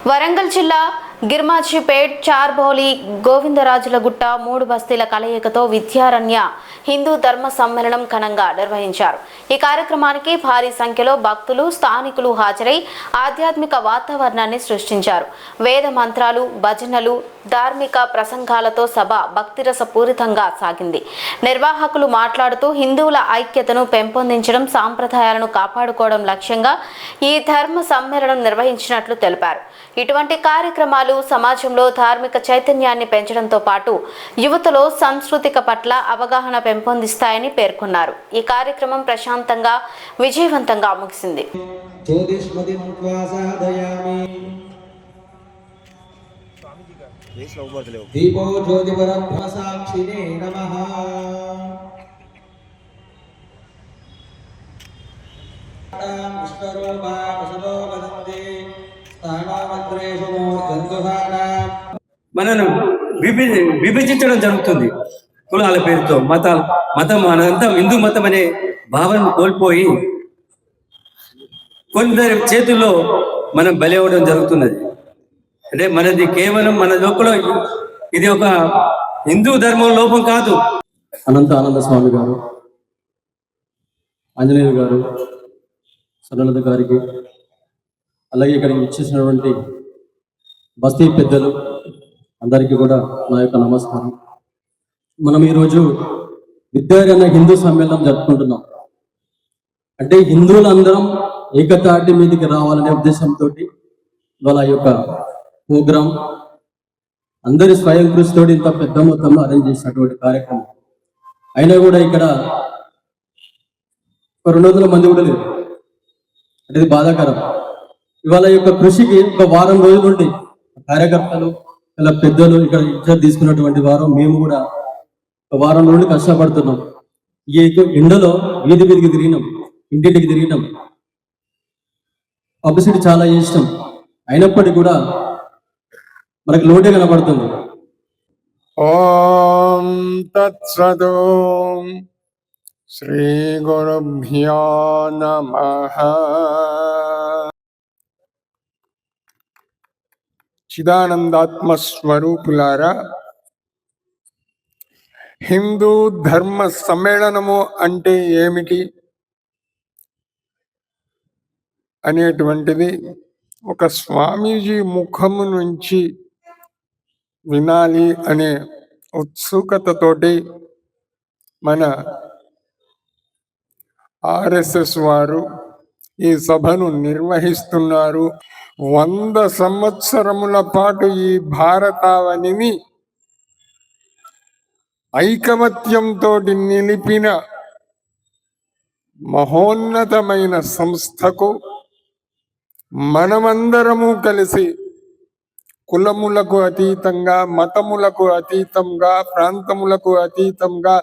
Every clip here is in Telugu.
వరంగల్ జిల్లా గిర్మాజిపేట్ చార్బౌలి గోవిందరాజులగుట్ట మూడు బస్తీల కలయికతో విద్యారణ్య హిందూ ధర్మ సమ్మేళనం ఘనంగా నిర్వహించారు. ఈ కార్యక్రమానికి భారీ సంఖ్యలో భక్తులు స్థానికులు హాజరై ఆధ్యాత్మిక వాతావరణాన్ని సృష్టించారు. వేద మంత్రాలు, భజనలు, ధార్మిక ప్రసంగాలతో సభ భక్తిరస పూరితంగా సాగింది. నిర్వాహకులు మాట్లాడుతూ హిందువుల ఐక్యతను పెంపొందించడం, సాంప్రదాయాలను కాపాడుకోవడం లక్ష్యంగా ఈ ధర్మ సమ్మేళనం నిర్వహించినట్లు తెలిపారు. ఇటువంటి కార్యక్రమాలు సమాజంలో ధార్మిక చైతన్యాన్ని పెంచడంతో పాటు యువతలో సాంస్కృతిక పట్ల అవగాహన పెంపొందిస్తాయని పేర్కొన్నారు. ఈ కార్యక్రమం ప్రశాంతంగా విజయవంతంగా ముగిసింది. దీపో జ్యోతి పరబ్రహ్మసాక్షినే నమః. మనను విభజించడం జరుగుతుంది. కులాల పేరుతో మతం అనంతా హిందూ మతం అనే భావనను కోల్పోయి కొందరి చేతుల్లో మనం బలి అవ్వడం జరుగుతున్నది. అంటే మనది కేవలం మన లోపల ఇది ఒక హిందూ ధర్మం లోపం కాదు. అనంత ఆనంద స్వామి గారు, ఆంజనేయులు గారు, సరళత గారికి, అలాగే ఇక్కడికి ఇచ్చేసినటువంటి బస్తీ పెద్దలు అందరికీ కూడా నా యొక్క నమస్కారం. మనం ఈరోజు విద్యారణ్య హిందూ సమ్మేళనం జరుపుకుంటున్నాం. అంటే హిందువులందరం ఏకతాటి మీదకి రావాలనే ఉద్దేశంతో వాళ్ళ యొక్క ప్రోగ్రాం అందరి స్వయం కృషితో ఇంత పెద్ద మొత్తంలో అరేంజ్ చేసినటువంటి కార్యక్రమం అయినా కూడా ఇక్కడ 200 మంది కూడా లేరు. అంటే ఇది బాధాకరం. ఇవాళ యొక్క కృషికి ఒక వారం రోజులు ఉండి కార్యకర్తలు ఇలా పెద్దలు ఇక్కడ ఇచ్చారు తీసుకున్నటువంటి వారం మేము కూడా ఒక వారం నుండి కష్టపడుతున్నాం. ఈ ఎండలో వీధికి తిరిగినాం, ఇంటింటికి తిరిగినాం, పబ్లిసిటీ చాలా ఇష్టం. అయినప్పటికీ కూడా మనకి లోటే కనబడుతుంది. ఓం తత్సదు శ్రీ గురుభ్యో నమః. చిదానందాత్మ స్వరూపులారా, హిందూ ధర్మ సమ్మేళనము అంటే ఏమిటి అనేటువంటిది ఒక స్వామీజీ ముఖము నుంచి వినాలి అనే ఉత్సుకతతోటి మన ఆర్ఎస్ఎస్ వారు ఈ సభను నిర్వహిస్తున్నారు. 100 సంవత్సరముల పాటు ఈ భారతావనిని ఐకమత్యంతో నిలిపిన మహోన్నతమైన సంస్థకు మనమందరము కలిసి కులములకు అతీతంగా, మతములకు అతీతంగా, ప్రాంతములకు అతీతంగా,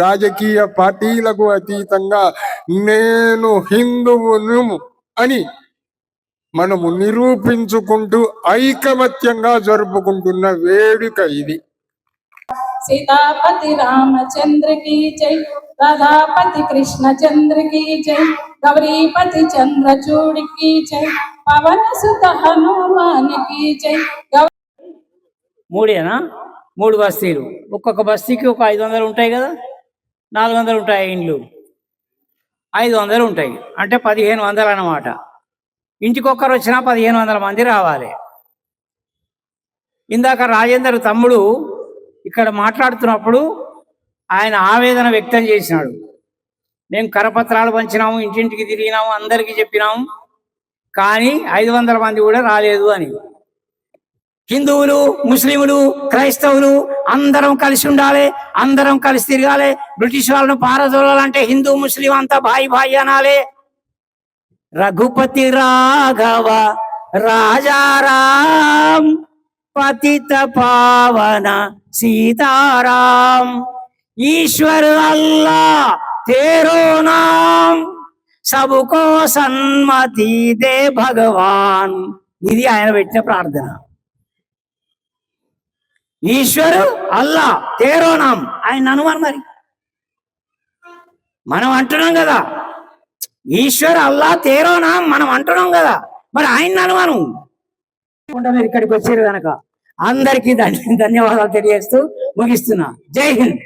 రాజకీయ పార్టీలకు అతీతంగా నేను హిందువును అని మనము నిరూపించుకుంటూ ఐకమత్యంగా జరుపుకుంటున్న వేడుక ఇది. सीतापति रामचंद्र की जय, राधापति कृष्ण चंद्र की जय, गौरीपति चंद्रचूड़ की जय, पवन सुत हनुमान की जय. మూడేనా? 3 బస్తీలు. ఒక్కొక్క బస్తీకి ఒక 500 ఉంటాయి కదా, 400 ఉంటాయి ఇండ్లు, 500 ఉంటాయి అంటే 1500 అన్నమాట. ఇంటికొక్కరు వచ్చినా 1500 మంది రావాలి. ఇందాక రాజేందర్ తమ్ముడు ఇక్కడ మాట్లాడుతున్నప్పుడు ఆయన ఆవేదన వ్యక్తం చేసినాడు. మేము కరపత్రాలు పంచినాము, ఇంటింటికి తిరిగినాము, అందరికీ చెప్పినాము, కానీ 500 మంది కూడా రాలేదు అని. హిందువులు, ముస్లింలు, క్రైస్తవులు అందరం కలిసి ఉండాలి, అందరం కలిసి తిరగాలి. బ్రిటిష్ వాళ్ళను పారదోలాలంటే హిందూ ముస్లిం అంతా భాయి భాయి అనాలి. రఘుపతి రాఘవ రాజారాం పతిత పావన सीताराम ईश्वर अल्लाह तेरो नाम सबको सन्मति दे भगवान. ఇది ఆయన పెట్టిన ప్రార్థన. ఈశ్వర్ అల్లా తేరో నామ్, ఆయన అనుమానం. మరి మనం అంటున్నాం కదా, ఈశ్వర్ అల్లా తేరో నామ్ మనం అంటున్నాం కదా, మరి ఆయన అనుమానం. మీరు ఇక్కడికి వచ్చారు కనుక అందరికీ ధన్యవాదాలు తెలియజేస్తూ ముగిస్తున్నా. జై హింద్.